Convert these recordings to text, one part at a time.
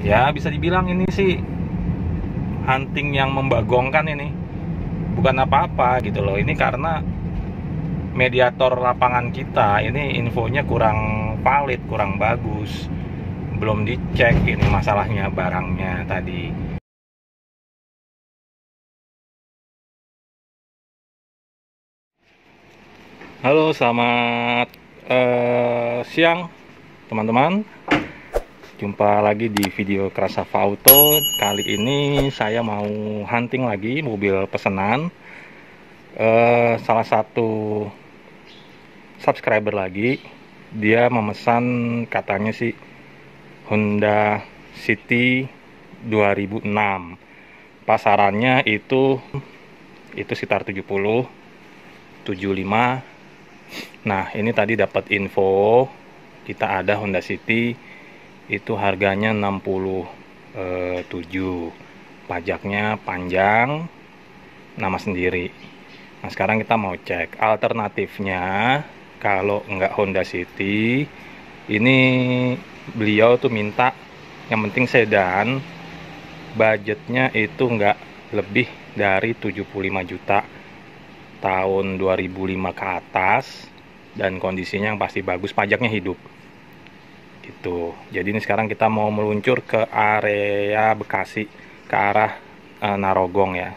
Ya bisa dibilang ini sih hunting yang membagongkan ini. Bukan apa-apa gitu loh. Ini karena mediator lapangan kita ini infonya kurang valid, kurang bagus. Belum dicek ini masalahnya barangnya tadi. Halo, selamat siang teman-teman. Jumpa lagi di video Krasava Auto. Kali ini saya mau hunting lagi mobil pesanan. Salah satu subscriber lagi, dia memesan katanya sih Honda City 2006. Pasarannya itu sekitar 70, 75. Nah, ini tadi dapat info kita ada Honda City itu harganya 67. Pajaknya panjang, nama sendiri. Nah, sekarang kita mau cek alternatifnya. Kalau enggak Honda City, ini beliau tuh minta yang penting sedan, budgetnya itu enggak lebih dari 75 juta tahun 2005 ke atas, dan kondisinya yang pasti bagus, pajaknya hidup gitu. Jadi ini sekarang kita mau meluncur ke area Bekasi, ke arah Narogong ya,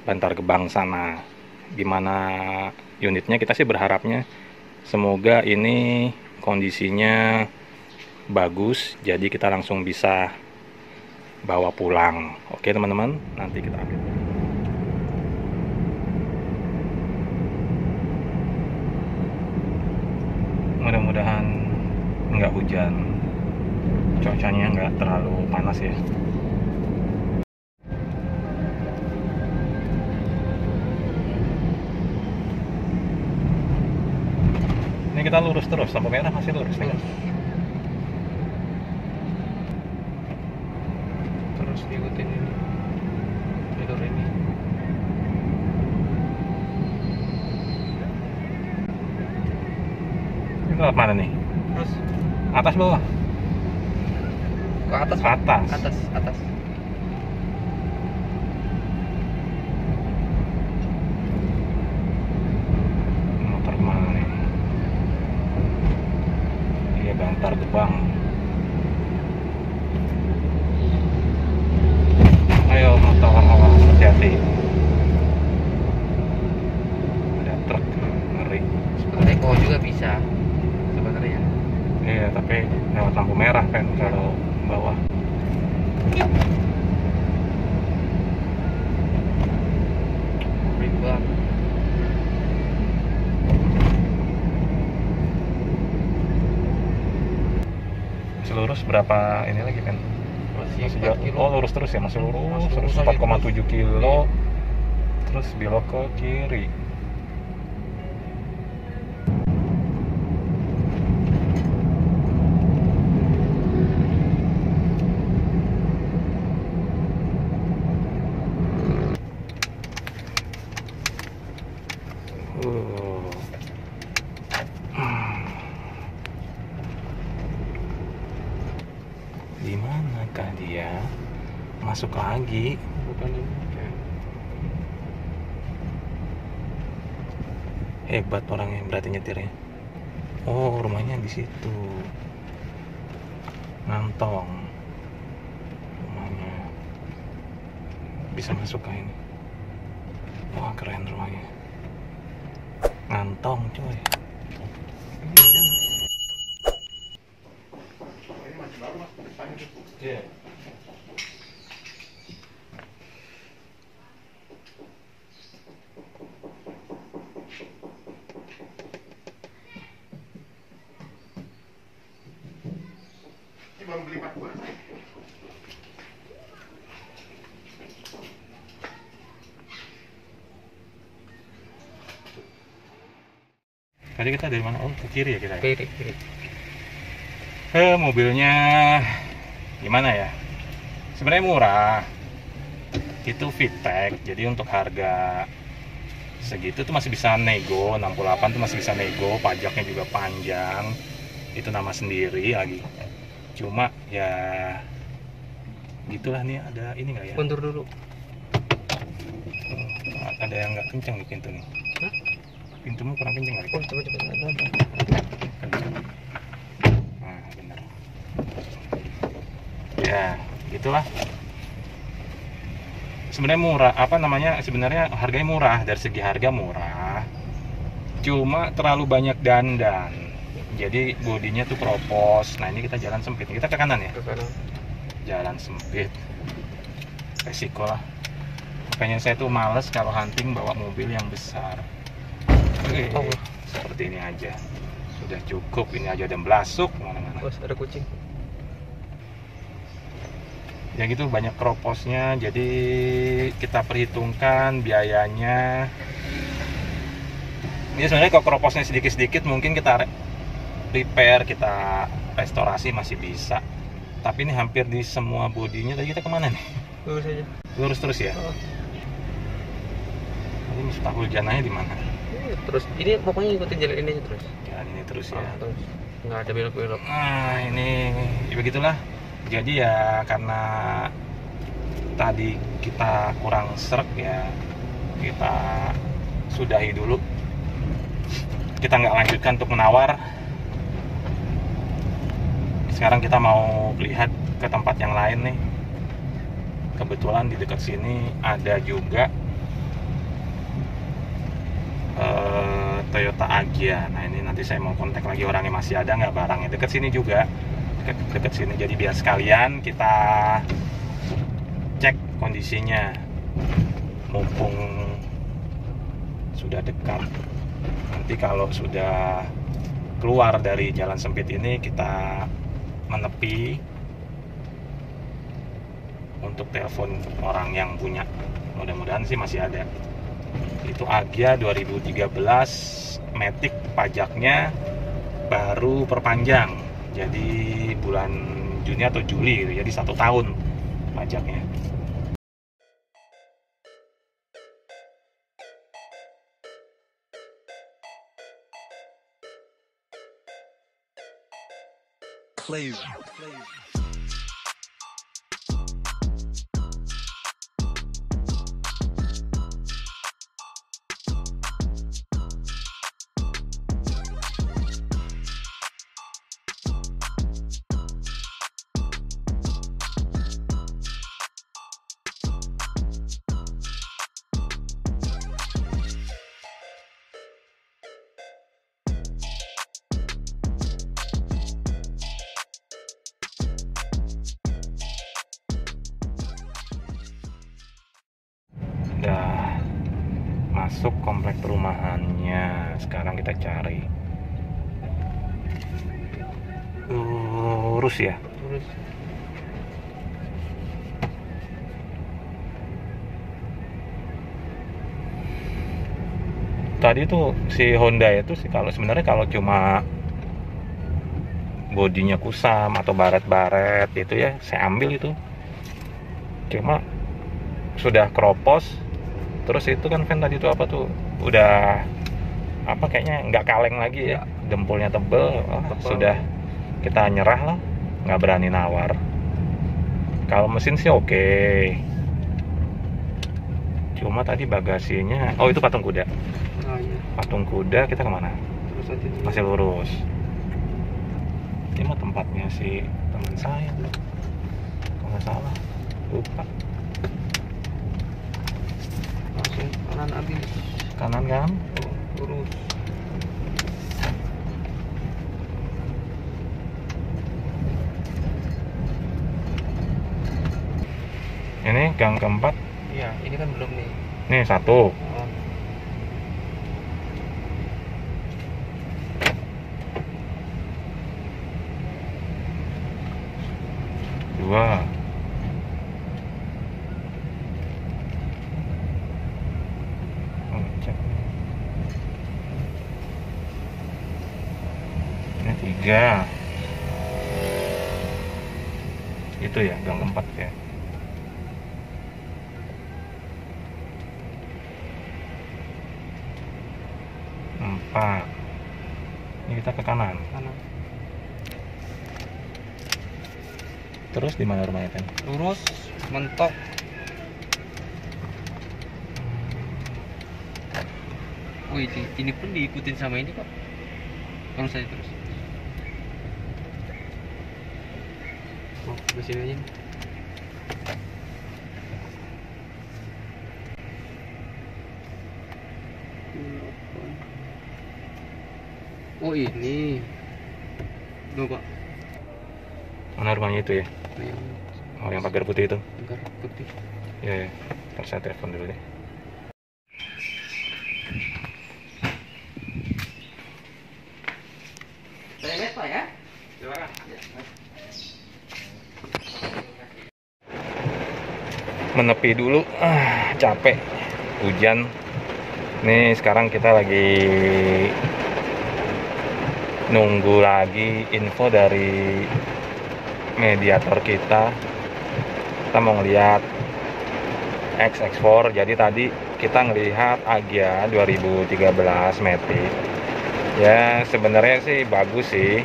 Bantar Gebang sana. Gimana unitnya, kita sih berharapnya semoga ini kondisinya bagus, jadi kita langsung bisa bawa pulang. Oke teman-teman, nanti kita ambil. Mudah-mudahan nggak hujan, cuacanya nggak terlalu panas ya. Ini kita lurus terus, lampu merah masih lurus nih kan? Terus diikutin ini jalur ini. Ini lewat mana nih? Terus Atas bawah? ke atas, Atas. atas. Motor kemana nih? Iya, Bantar Gebang. Ayo motor, hati-hati. Ada truk, ngeri. Eko juga bisa sebenarnya. Iya, tapi lewat lampu merah kan kalau bawah. Ribuan. Masih lurus berapa ini lagi kan? Masih Masih 4 jauh. kilo. Oh, lurus terus ya, masih lurus. Masih Terus lurus aja 4,7 kilo. Terus belok ke kiri. Di manakah dia? Masuk lagi. Bukan ini. Hebat orang yang berarti nyetirnya. Oh, rumahnya di situ. Ngantong. Rumahnya. Bisa masuk ke ini. Wah, keren rumahnya. Ngantong, coy. Iya. Ini baru beli 4 bulan. Tadi kita dari mana? Oh, ke kiri ya kita ya? Kiri. Mobilnya gimana ya? Sebenarnya murah. Itu VTEC, jadi untuk harga segitu tuh masih bisa nego. 68 tuh masih bisa nego, pajaknya juga panjang. Itu nama sendiri lagi. Cuma ya Gitulah nih, ada ini nggak ya? Mundur dulu. Ada yang nggak kencang di pintu nih. Hah? Pintumu kurang kencang kali. Oh, coba ada. Kencang. Nah, benar. Ya, gitulah. Sebenarnya murah, apa namanya? Sebenarnya harganya murah, dari segi harga murah. Cuma terlalu banyak dandan. Jadi bodinya tuh keropos. Nah, ini kita jalan sempit. Kita ke kanan ya? Ke kanan. Jalan sempit. Resiko lah. Makanya saya tuh males kalau hunting bawa mobil yang besar. Oke, Oh. seperti ini aja. Sudah cukup, ini aja udah belasuk mana-mana. Bos, ada kucing. Ya gitu, banyak keroposnya, jadi kita perhitungkan biayanya. Ini sebenarnya kalau keroposnya sedikit-sedikit mungkin kita repair, kita restorasi masih bisa. Tapi ini hampir di semua bodinya. Tadi kita kemana nih? Lurus aja. Lurus terus ya? Oh. Ini Miftahul Janahnya di mana? Terus ini pokoknya ikutin jalan ini aja terus. Jalan ini terus ya. Terus. Nggak ada belok-belok. Nah, ini ya begitulah. Jadi ya karena tadi kita kurang srek ya, kita sudahi dulu. Kita nggak lanjutkan untuk menawar. Sekarang kita mau lihat ke tempat yang lain nih. Kebetulan di dekat sini ada juga Toyota Agya. Nah, ini nanti saya mau kontak lagi orangnya, masih ada nggak barangnya. Dekat sini juga, dekat sini. Jadi biar sekalian kita cek kondisinya, mumpung sudah dekat. Nanti kalau sudah keluar dari jalan sempit ini, kita menepi untuk telepon orang yang punya. Mudah-mudahan sih masih ada. Itu Agya 2013 Matic, pajaknya baru perpanjang, jadi bulan Juni atau Juli gitu. Jadi 1 tahun pajaknya. Udah masuk komplek perumahannya. Sekarang kita cari. Lurus ya. Lurus. Tadi tuh si Honda itu sih, kalau sebenarnya kalau cuma bodinya kusam atau baret-baret itu ya saya ambil itu. Cuma sudah keropos, terus itu kan fan tadi itu apa tuh udah apa kayaknya nggak kaleng lagi ya, dempulnya tebel. Sudah kita nyerah lah, nggak berani nawar. Kalau mesin sih oke. Cuma tadi bagasinya, oh itu patung kuda. Oh iya. Patung kuda, kita kemana? Terus aja. Masih lurus. Ini mah tempatnya si teman saya tuh, kalau nggak salah, lupa. Langsung kanan habis. Kanan kan? Oh, lurus. Ini gang keempat. Iya, ini kan belum nih. Nih 1. Oh. Dua. Cek. Ini 3. Itu ya gang keempat ya. 4. Ini kita ke kanan. Kanan. Terus di mana rumahnya kan? Lurus, mentok. Wih, ini pun diikutin sama ini kok. Terus aja terus. Oh, ke sini aja. Oh ini. Tuh Pak. Mana rumahnya itu ya? Oh, yang pagar putih itu? Pagar putih. Iya, ya. Ntar saya telepon dulu deh. SMS Pak ya? Silakan. Menepi dulu, capek, hujan. Nih sekarang kita lagi nunggu lagi info dari mediator kita. Kita mau ngelihat XX4. Jadi tadi kita ngelihat Agya 2013 Matic. Ya sebenarnya sih bagus sih.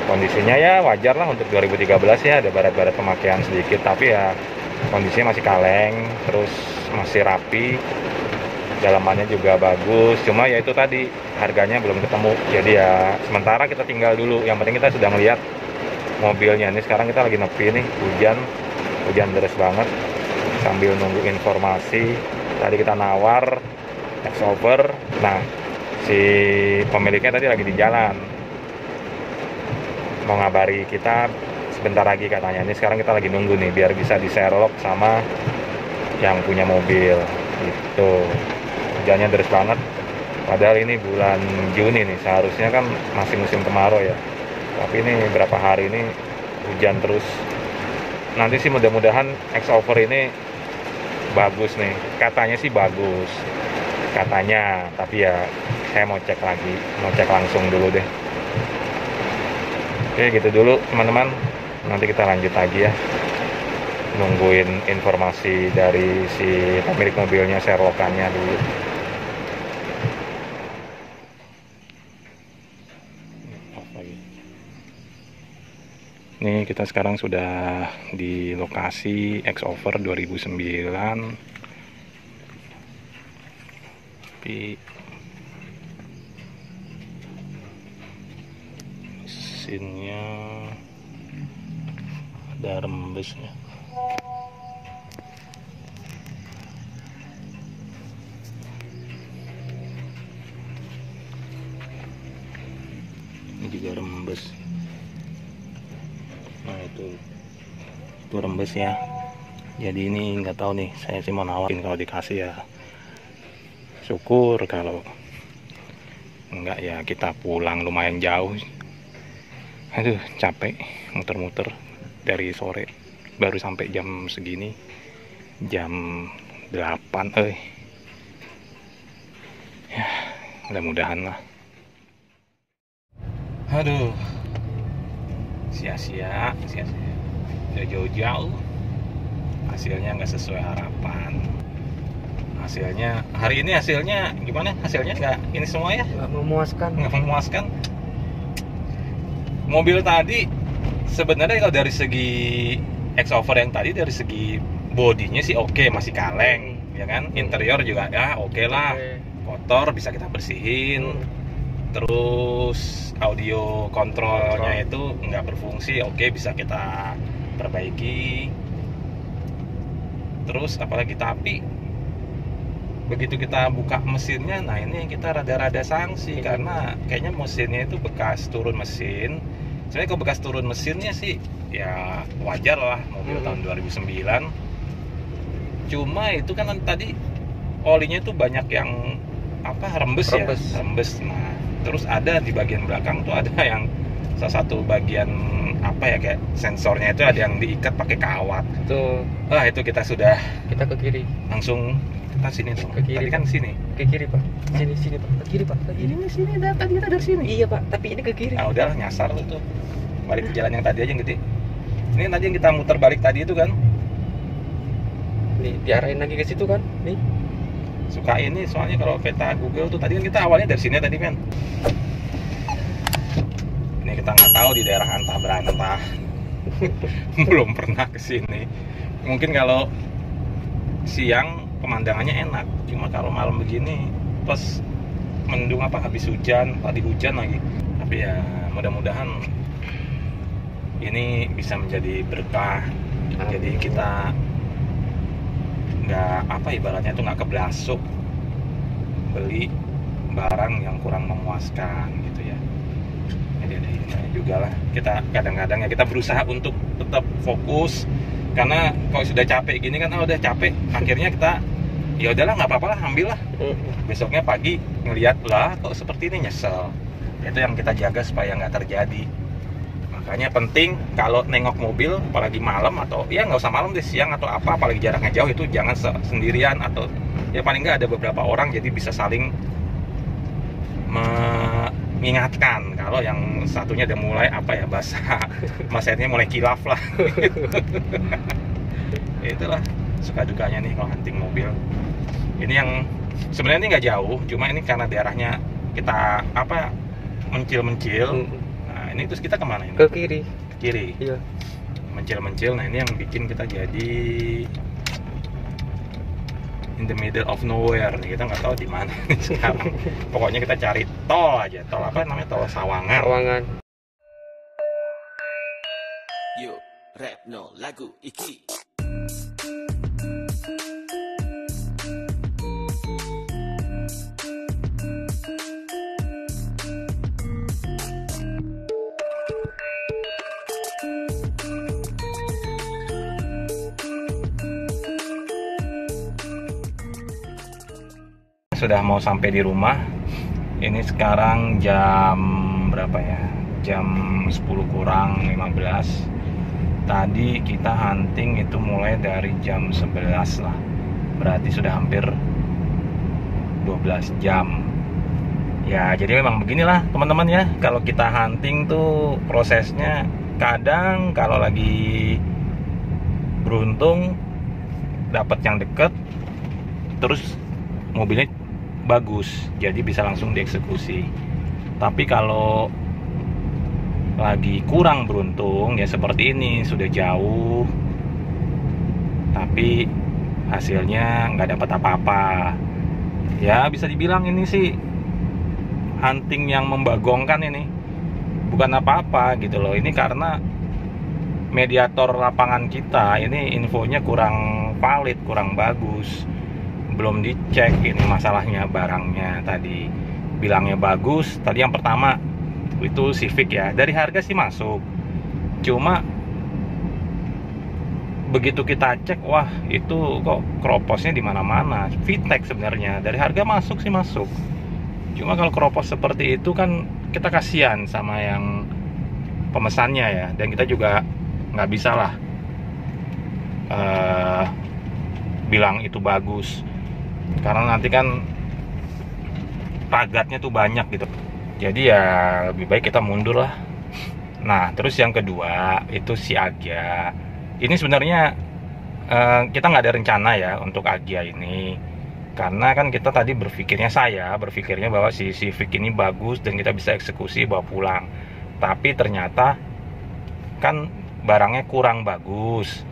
Kondisinya ya wajar lah untuk 2013 ya, ada barat-barat pemakaian sedikit, tapi ya kondisinya masih kaleng, terus masih rapi, dalamannya juga bagus. Cuma ya itu tadi harganya belum ketemu, jadi ya sementara kita tinggal dulu. Yang penting kita sudah melihat mobilnya. Ini sekarang kita lagi nepi nih, hujan deras banget, sambil nunggu informasi. Tadi kita nawar X-Over, nah si pemiliknya tadi lagi di jalan, mau ngabari kita sebentar lagi katanya. Ini sekarang kita lagi nunggu nih biar bisa di Sherlock sama yang punya mobil gitu. Hujannya deras banget, padahal ini bulan Juni nih, seharusnya kan masih musim kemarau ya, tapi ini berapa hari ini hujan terus. Nanti sih mudah-mudahan X-Over ini bagus nih, katanya sih bagus katanya, tapi ya saya mau cek lagi, mau cek langsung dulu deh. Oke gitu dulu teman-teman, nanti kita lanjut lagi ya, nungguin informasi dari si pemilik mobilnya, Sherlockannya dulu. Nih kita sekarang sudah di lokasi X-Over 2009. Tapi mesinnya ada rembesnya. Ini juga rembes. Nah itu rembes ya. Jadi ini nggak tahu nih, saya sih mau nawarin kalau dikasih ya syukur, kalau enggak ya kita pulang, lumayan jauh. Aduh capek muter-muter dari sore, baru sampai jam segini, jam 8 ya mudah-mudahan lah. Aduh sia-sia udah jauh-jauh, hasilnya nggak sesuai harapan. Hasilnya hari ini gimana? Hasilnya nggak ini semua ya? Nggak memuaskan. Mobil tadi sebenarnya kalau dari segi X-Over yang tadi, dari segi bodinya sih oke, masih kaleng ya kan. Interior juga ya oke lah, kotor bisa kita bersihin. Terus audio kontrolnya itu nggak berfungsi, oke bisa kita perbaiki. Terus apalagi, tapi begitu kita buka mesinnya, nah ini yang kita rada-rada sanksi, karena kayaknya mesinnya itu bekas turun mesin. Sebenarnya kalau bekas turun mesinnya sih ya wajar lah, mobil tahun 2009. Cuma itu kan tadi olinya itu banyak yang rembes. Ya rembes. Nah terus ada di bagian belakang tuh ada yang salah satu bagian kayak sensornya itu ada yang diikat pakai kawat Tuh. Itu kita ke kiri, langsung kita sini dong. Ke kiri. Tadi kan sini. Ke kiri Pak. Sini Pak. Ke kiri Pak. Ke kiri. Ini sini, tadi kita dari sini. Iya Pak, tapi ini ke kiri. Nah udahlah, nyasar tuh. Balik ke jalan yang tadi aja yang gede. Ini tadi yang kita muter balik tadi itu kan. Nih, diarahin lagi ke situ kan. Nih. Suka ini soalnya kalau peta Google tuh tadi kan kita awalnya dari sini tadi kan. Ini kita nggak tahu di daerah antah berantah. Belum pernah ke sini. Mungkin kalau siang pemandangannya enak, cuma kalau malam begini pas mendung habis hujan, tadi hujan lagi. Tapi ya mudah-mudahan ini bisa menjadi berkah. Jadi kita nggak ibaratnya itu nggak keblasuk beli barang yang kurang memuaskan gitu ya. Jadi juga lah, kita kadang-kadang ya kita berusaha untuk tetap fokus, karena kalau sudah capek gini kan udah capek, akhirnya kita ya udahlah nggak apa-apa lah, ambil lah. Besoknya pagi ngelihat lah kok seperti ini, nyesel. Itu yang kita jaga supaya nggak terjadi. Makanya penting kalau nengok mobil, apalagi malam, atau ya nggak usah malam deh, siang atau apa, apalagi jaraknya jauh, itu jangan sendirian, atau ya paling nggak ada beberapa orang, jadi bisa saling mengingatkan kalau yang satunya udah mulai bahasanya mulai kilaf lah. Itulah suka dukanya nih kalau hunting mobil. Ini yang sebenarnya ini nggak jauh, cuma ini karena daerahnya kita mencil-mencil. Nah ini terus kita kemana ini? Ke kiri. Ke kiri. Iya. Mencil-mencil. Nah ini yang bikin kita jadi in the middle of nowhere. Kita nggak tahu di mana sekarang. Pokoknya kita cari tol aja. Tol apa namanya? Tol Sawangan. Sawangan. Yo, rap no lagu iki. Sudah mau sampai di rumah. Ini sekarang jam berapa ya? Jam 10 kurang 15. Tadi kita hunting itu mulai dari jam 11 lah. Berarti sudah hampir 12 jam. Ya, jadi memang beginilah teman-teman ya. Kalau kita hunting tuh prosesnya, kadang kalau lagi beruntung dapat yang deket, terus mobilnya bagus, jadi bisa langsung dieksekusi. Tapi kalau lagi kurang beruntung ya seperti ini, sudah jauh tapi hasilnya nggak dapat apa-apa. Ya bisa dibilang ini sih hunting yang membagongkan ini, bukan apa-apa gitu loh. Ini karena mediator lapangan kita ini infonya kurang valid, kurang bagus, belum dicek ini masalahnya. Barangnya tadi bilangnya bagus, tadi yang pertama itu Civic ya, dari harga sih masuk, cuma begitu kita cek, wah itu kok kroposnya di mana-mana. VTEC sebenarnya dari harga masuk sih masuk, cuma kalau kropos seperti itu kan kita kasihan sama yang pemesannya ya, dan kita juga nggak bisa lah bilang itu bagus, karena nanti kan tagatnya tuh banyak gitu. Jadi ya lebih baik kita mundur lah. Nah terus yang kedua itu si Agya. Ini sebenarnya kita nggak ada rencana ya untuk Agya ini, karena kan kita tadi saya berpikirnya bahwa si Civic ini bagus dan kita bisa eksekusi bawa pulang. Tapi ternyata kan barangnya kurang bagus.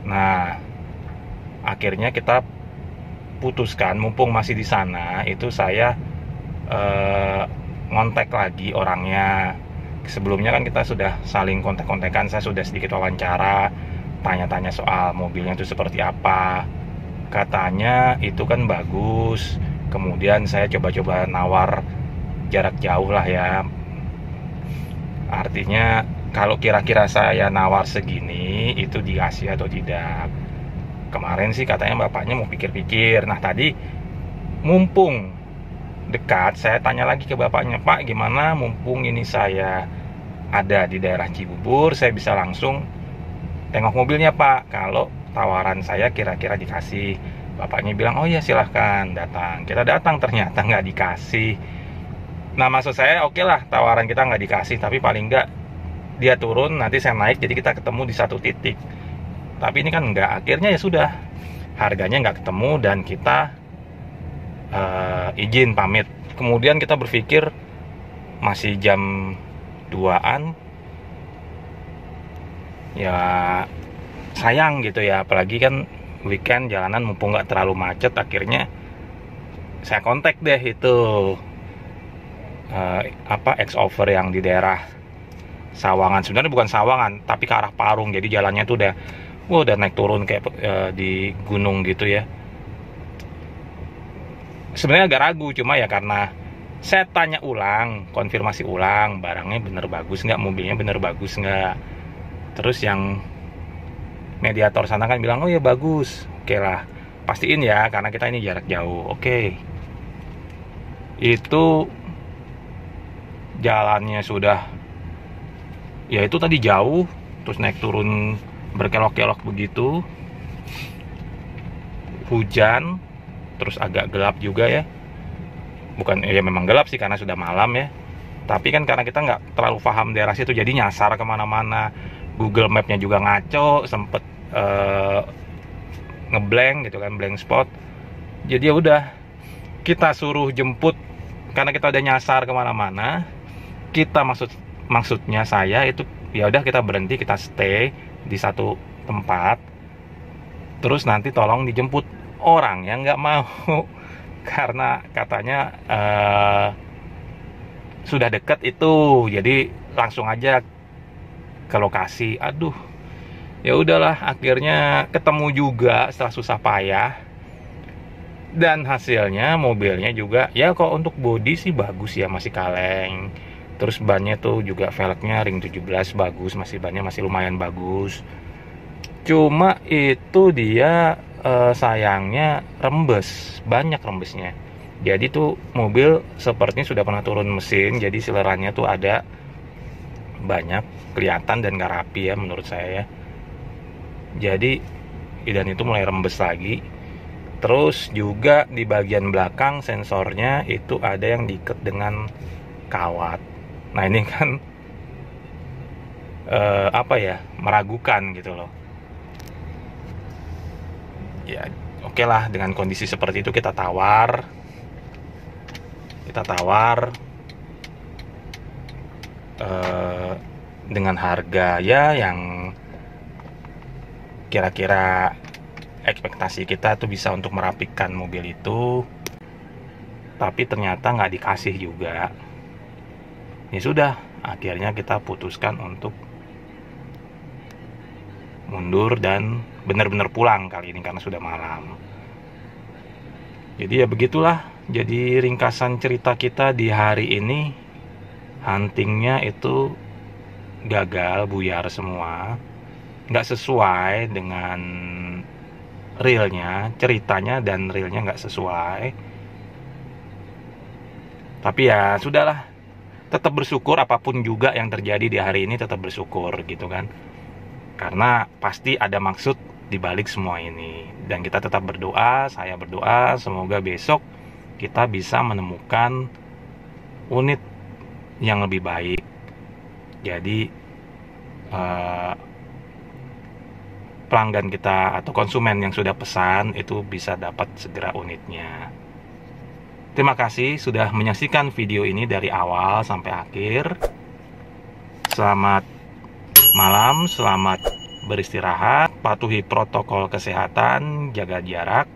Nah akhirnya kita putuskan, mumpung masih di sana, itu saya ngontek lagi orangnya. Sebelumnya kan kita sudah saling kontek-kontekan, saya sudah sedikit wawancara, tanya-tanya soal mobilnya itu seperti apa. Katanya itu kan bagus. Kemudian saya coba-coba nawar jarak jauh lah ya. Artinya kalau kira-kira saya nawar segini itu dikasih atau tidak. Kemarin sih katanya bapaknya mau pikir-pikir. Nah tadi mumpung dekat, saya tanya lagi ke bapaknya, Pak gimana mumpung ini saya ada di daerah Cibubur, saya bisa langsung tengok mobilnya Pak, kalau tawaran saya kira-kira dikasih. Bapaknya bilang, oh iya silahkan datang. Kita datang, ternyata nggak dikasih. Nah maksud saya oke lah tawaran kita nggak dikasih, tapi paling nggak dia turun, nanti saya naik, jadi kita ketemu di satu titik. Tapi ini kan nggak, akhirnya ya sudah, harganya nggak ketemu dan kita izin pamit. Kemudian kita berpikir masih jam 2-an, Ya sayang gitu ya, apalagi kan weekend jalanan mumpung nggak terlalu macet. Akhirnya saya kontak deh itu ex-over yang di daerah Sawangan. Sebenarnya bukan Sawangan, tapi ke arah Parung. Jadi jalannya tuh udah naik turun kayak di gunung gitu ya. Sebenarnya agak ragu, cuma ya karena saya tanya ulang, konfirmasi ulang, barangnya bener bagus nggak, mobilnya bener bagus nggak. Terus yang mediator sana kan bilang, oh ya bagus, oke lah, pastiin ya karena kita ini jarak jauh. Oke, itu jalannya sudah, ya itu tadi jauh, terus naik turun berkelok-kelok begitu, hujan, terus agak gelap juga ya. Bukan, ya memang gelap sih karena sudah malam ya, tapi kan karena kita nggak terlalu paham daerah situ, jadi nyasar kemana-mana. Google Map-nya juga ngaco, sempet ngeblank gitu kan, blank spot. Jadi ya udah, kita suruh jemput karena kita udah nyasar kemana-mana. Kita maksudnya saya itu ya udah, kita berhenti, kita stay di satu tempat, terus nanti tolong dijemput. Orang yang nggak mau karena katanya sudah deket itu, jadi langsung aja ke lokasi. Aduh, ya udahlah, akhirnya ketemu juga setelah susah payah. Dan hasilnya mobilnya juga ya, kok untuk body sih bagus ya, masih kaleng. Terus bannya tuh juga velgnya ring 17 bagus, masih bannya masih lumayan bagus. Cuma itu dia sayangnya rembes, banyak rembesnya. Jadi tuh mobil sepertinya sudah pernah turun mesin, jadi silerannya tuh ada banyak kelihatan dan nggak rapi ya menurut saya ya. Jadi dan itu mulai rembes lagi. Terus juga di bagian belakang sensornya itu ada yang diikat dengan kawat. Nah ini kan meragukan gitu loh. Ya oke lah, dengan kondisi seperti itu kita tawar dengan harga ya yang kira-kira ekspektasi kita tuh bisa untuk merapikan mobil itu, tapi ternyata nggak dikasih juga. Ya sudah, akhirnya kita putuskan untuk mundur dan benar-benar pulang kali ini karena sudah malam. Jadi ya begitulah, jadi ringkasan cerita kita di hari ini. Huntingnya itu gagal, buyar semua, nggak sesuai dengan realnya, ceritanya dan realnya nggak sesuai. Tapi ya sudahlah, tetap bersyukur apapun juga yang terjadi di hari ini, tetap bersyukur gitu kan, karena pasti ada maksud dibalik semua ini. Dan kita tetap berdoa, saya berdoa semoga besok kita bisa menemukan unit yang lebih baik. Jadi pelanggan kita atau konsumen yang sudah pesan itu bisa dapat segera unitnya. Terima kasih sudah menyaksikan video ini dari awal sampai akhir. Selamat malam, selamat beristirahat, patuhi protokol kesehatan, jaga jarak,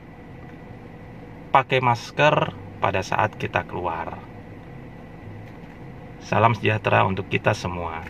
pakai masker pada saat kita keluar. Salam sejahtera untuk kita semua.